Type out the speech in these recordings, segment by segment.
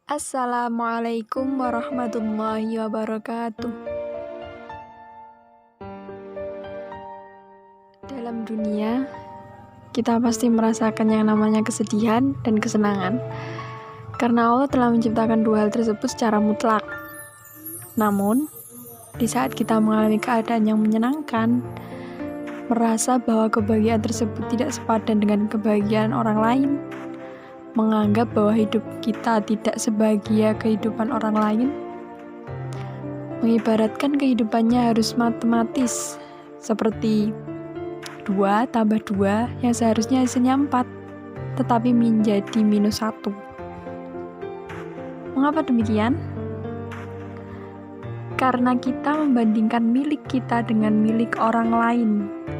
Assalamualaikum warahmatullahi wabarakatuh. Dalam dunia, kita pasti merasakan yang namanya kesedihan dan kesenangan, karena Allah telah menciptakan dua hal tersebut secara mutlak. Namun, di saat kita mengalami keadaan yang menyenangkan, merasa bahwa kebahagiaan tersebut tidak sepadan dengan kebahagiaan orang lain, menganggap bahwa hidup kita tidak sebahagia kehidupan orang lain, mengibaratkan kehidupannya harus matematis, seperti 2 tambah 2 yang seharusnya hasilnya 4, tetapi menjadi -1. Mengapa demikian? Karena kita membandingkan milik kita dengan milik orang lain,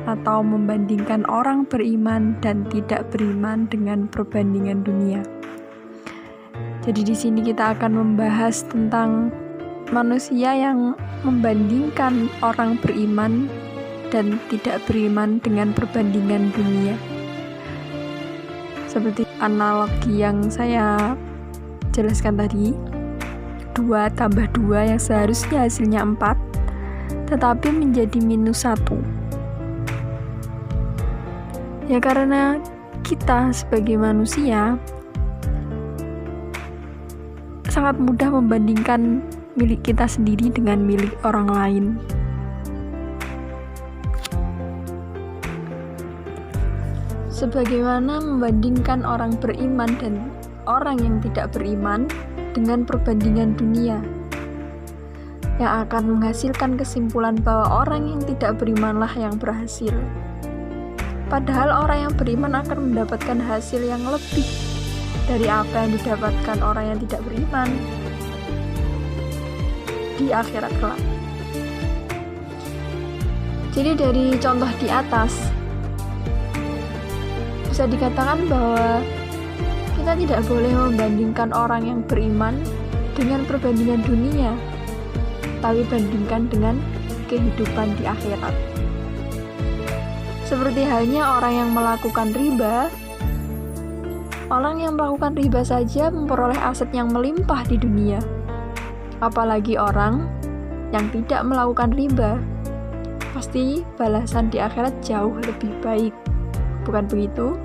atau membandingkan orang beriman dan tidak beriman dengan perbandingan dunia. Jadi di sini kita akan membahas tentang manusia yang membandingkan orang beriman dan tidak beriman dengan perbandingan dunia. Seperti analogi yang saya jelaskan tadi, 2 tambah 2 yang seharusnya hasilnya 4, tetapi menjadi -1. Ya karena kita sebagai manusia sangat mudah membandingkan milik kita sendiri dengan milik orang lain. Sebagaimana membandingkan orang beriman dan orang yang tidak beriman dengan perbandingan dunia, yang akan menghasilkan kesimpulan bahwa orang yang tidak berimanlah yang berhasil. Padahal orang yang beriman akan mendapatkan hasil yang lebih dari apa yang didapatkan orang yang tidak beriman di akhirat kelak. Jadi dari contoh di atas, bisa dikatakan bahwa kita tidak boleh membandingkan orang yang beriman dengan perbandingan dunia, tapi bandingkan dengan kehidupan di akhirat. Seperti halnya orang yang melakukan riba. Orang yang melakukan riba saja memperoleh aset yang melimpah di dunia. Apalagi orang yang tidak melakukan riba. Pasti balasan di akhirat jauh lebih baik. Bukan begitu?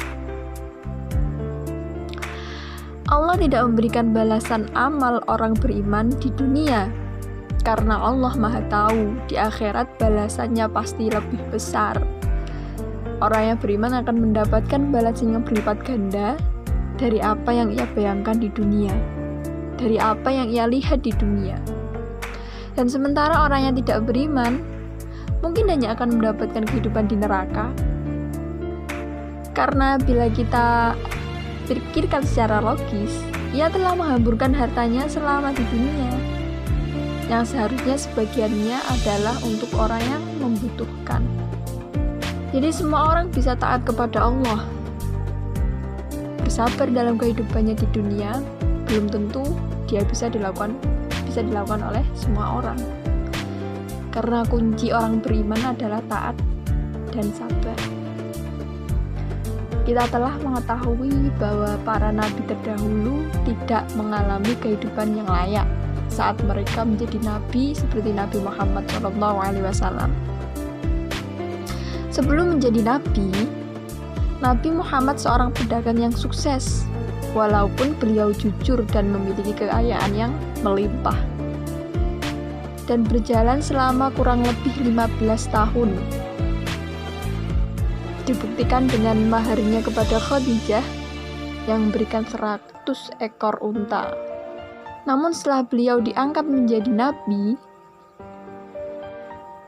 Allah tidak memberikan balasan amal orang beriman di dunia, karena Allah Maha Tahu di akhirat balasannya pasti lebih besar. Orang yang beriman akan mendapatkan balasan yang berlipat ganda dari apa yang ia bayangkan di dunia, dari apa yang ia lihat di dunia. Dan sementara orang yang tidak beriman mungkin hanya akan mendapatkan kehidupan di neraka. Karena bila kita pikirkan secara logis, ia telah menghamburkan hartanya selama di dunia, yang seharusnya sebagiannya adalah untuk orang yang membutuhkan. Jadi semua orang bisa taat kepada Allah, bersabar dalam kehidupannya di dunia, belum tentu dia bisa dilakukan oleh semua orang. Karena kunci orang beriman adalah taat dan sabar. Kita telah mengetahui bahwa para nabi terdahulu tidak mengalami kehidupan yang layak saat mereka menjadi nabi seperti Nabi Muhammad SAW. Sebelum menjadi nabi, Nabi Muhammad seorang pedagang yang sukses, walaupun beliau jujur dan memiliki kekayaan yang melimpah. Dan berjalan selama kurang lebih 15 tahun. Dibuktikan dengan maharnya kepada Khadijah yang memberikan 100 ekor unta. Namun setelah beliau diangkat menjadi nabi,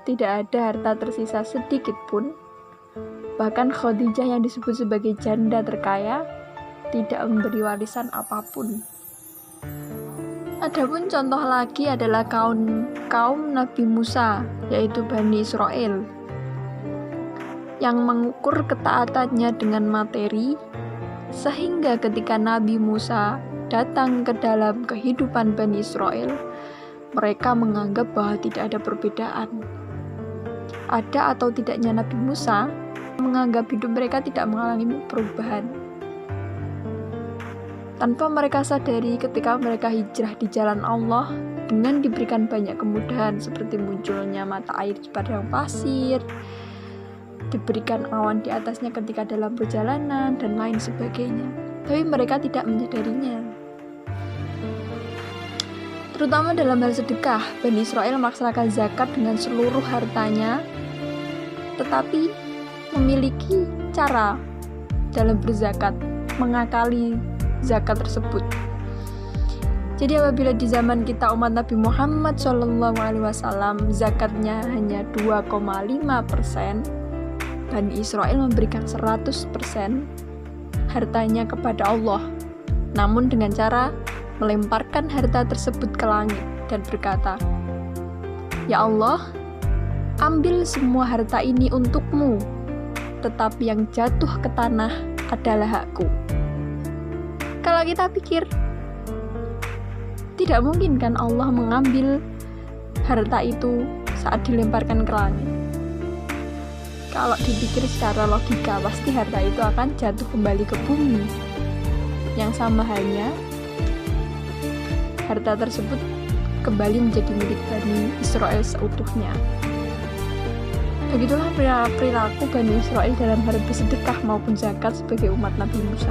tidak ada harta tersisa sedikit pun. Bahkan Khadijah yang disebut sebagai janda terkaya tidak memberi warisan apapun. Adapun contoh lagi adalah kaum Nabi Musa, yaitu Bani Israel, yang mengukur ketaatannya dengan materi, sehingga ketika Nabi Musa datang ke dalam kehidupan Bani Israel, mereka menganggap bahwa tidak ada perbedaan. Ada atau tidaknya Nabi Musa menganggap hidup mereka tidak mengalami perubahan. tanpa mereka sadari ketika mereka hijrah di jalan Allah dengan diberikan banyak kemudahan seperti munculnya mata air di padang pasir, diberikan awan di atasnya ketika dalam perjalanan, dan lain sebagainya. Tapi mereka tidak menyadarinya. Terutama dalam hal sedekah, Bani Israel melaksanakan zakat dengan seluruh hartanya, tetapi memiliki cara dalam berzakat, mengakali zakat tersebut. Jadi apabila di zaman kita umat Nabi Muhammad SAW zakatnya hanya 2,5%, Bani Israel memberikan 100% hartanya kepada Allah, namun dengan cara melemparkan harta tersebut ke langit dan berkata, "Ya Allah, ambil semua harta ini untukmu, tetapi yang jatuh ke tanah adalah hakku." Kalau kita pikir, tidak mungkin kan Allah mengambil harta itu saat dilemparkan ke langit. Kalau dipikir secara logika, pasti harta itu akan jatuh kembali ke bumi. Yang sama halnya, harta tersebut kembali menjadi milik Bani Israel seutuhnya. Begitulah perilaku Bani Israel dalam hal bersedekah maupun zakat sebagai umat Nabi Musa.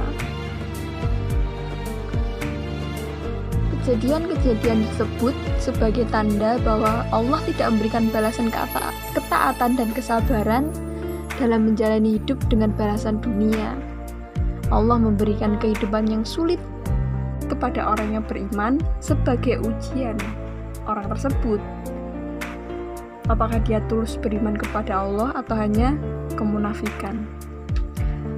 Kejadian-kejadian tersebut sebagai tanda bahwa Allah tidak memberikan balasan ketaatan dan kesabaran dalam menjalani hidup dengan balasan dunia. Allah memberikan kehidupan yang sulit kepada orang yang beriman sebagai ujian orang tersebut. Apakah dia tulus beriman kepada Allah atau hanya kemunafikan?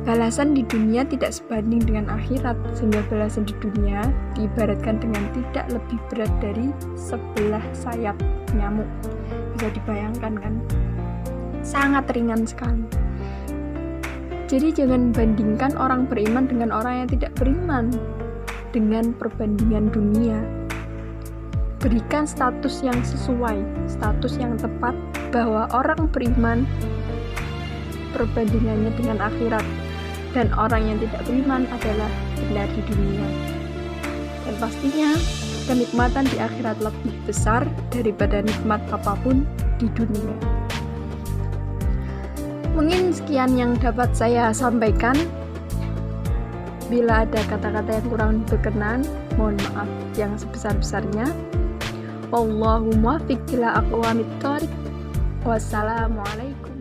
Balasan di dunia tidak sebanding dengan akhirat, sehingga balasan di dunia diibaratkan dengan tidak lebih berat dari sebelah sayap nyamuk. Bisa dibayangkan kan? Sangat ringan sekali. Jadi jangan bandingkan orang beriman dengan orang yang tidak beriman dengan perbandingan dunia. Berikan status yang sesuai, status yang tepat, bahwa orang beriman perbandingannya dengan akhirat, dan orang yang tidak beriman adalah benar di dunia. Dan pastinya kenikmatan di akhirat lebih besar daripada nikmat apapun di dunia. Mungkin sekian yang dapat saya sampaikan. Bila ada kata-kata yang kurang berkenan, mohon maaf yang sebesar-besarnya. Wallahu muwaffiq ila aqwamit thoriq. Wassalamualaikum.